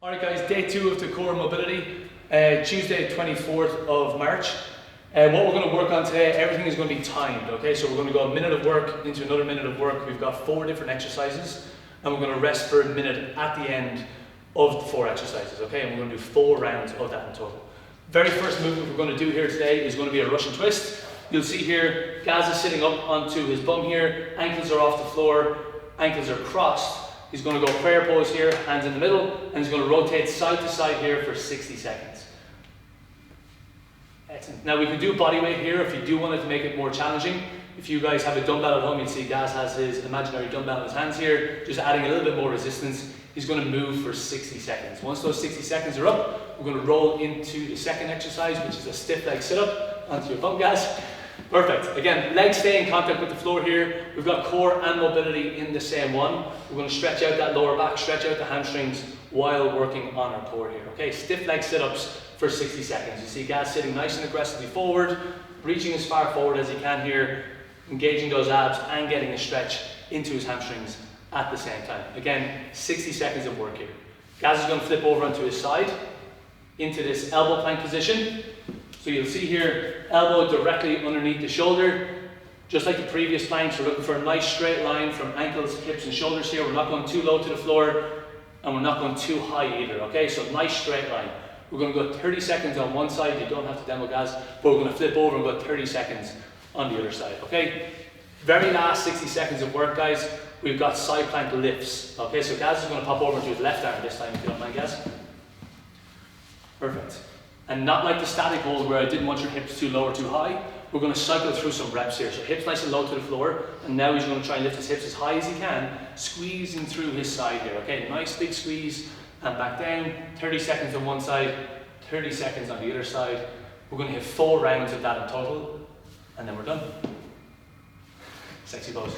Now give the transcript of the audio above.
Alright guys, day 2 of the core mobility, Tuesday 24th of March. What we're going to work on today, everything is going to be timed, okay? So we're going to go a minute of work into another minute of work. We've got 4 different exercises and we're going to rest for a minute at the end of the 4 exercises, okay? And we're going to do 4 rounds of that in total. Very first movement we're going to do here today is going to be a Russian twist. You'll see here, Gaz is sitting up onto his bum here, ankles are off the floor, ankles are crossed. He's going to go prayer pose here, hands in the middle, and he's going to rotate side to side here for 60 seconds. Excellent. Now we can do body weight here if you do want it to make it more challenging. If you guys have a dumbbell at home, you'll see Gaz has his imaginary dumbbell in his hands here, just adding a little bit more resistance. He's going to move for 60 seconds. Once those 60 seconds are up, we're going to roll into the second exercise, which is a stiff leg sit-up onto your bum, Gaz. Perfect. Again, legs stay in contact with the floor here. We've got core and mobility in the same one. We're going to stretch out that lower back, stretch out the hamstrings while working on our core here. Okay, stiff leg sit-ups for 60 seconds. You see Gaz sitting nice and aggressively forward, reaching as far forward as he can here, engaging those abs and getting a stretch into his hamstrings at the same time. Again, 60 seconds of work here. Gaz is going to flip over onto his side, into this elbow plank position. So you'll see here, elbow directly underneath the shoulder. Just like the previous planks, we're looking for a nice straight line from ankles, hips and shoulders here. We're not going too low to the floor and we're not going too high either, okay? So nice straight line. We're going to go 30 seconds on one side. You don't have to demo, Gaz, but we're going to flip over and go 30 seconds on the other side, okay? Very last 60 seconds of work, guys. We've got side plank lifts, okay? So Gaz is going to pop over to his left arm this time, if you don't mind, Gaz. Perfect. And not like the static hold where I didn't want your hips too low or too high. We're going to cycle through some reps here. So hips nice and low to the floor. And now he's going to try and lift his hips as high as he can, squeezing through his side here. Okay, nice big squeeze and back down. 30 seconds on one side, 30 seconds on the other side. We're going to hit 4 rounds of that in total. And then we're done. Sexy pose.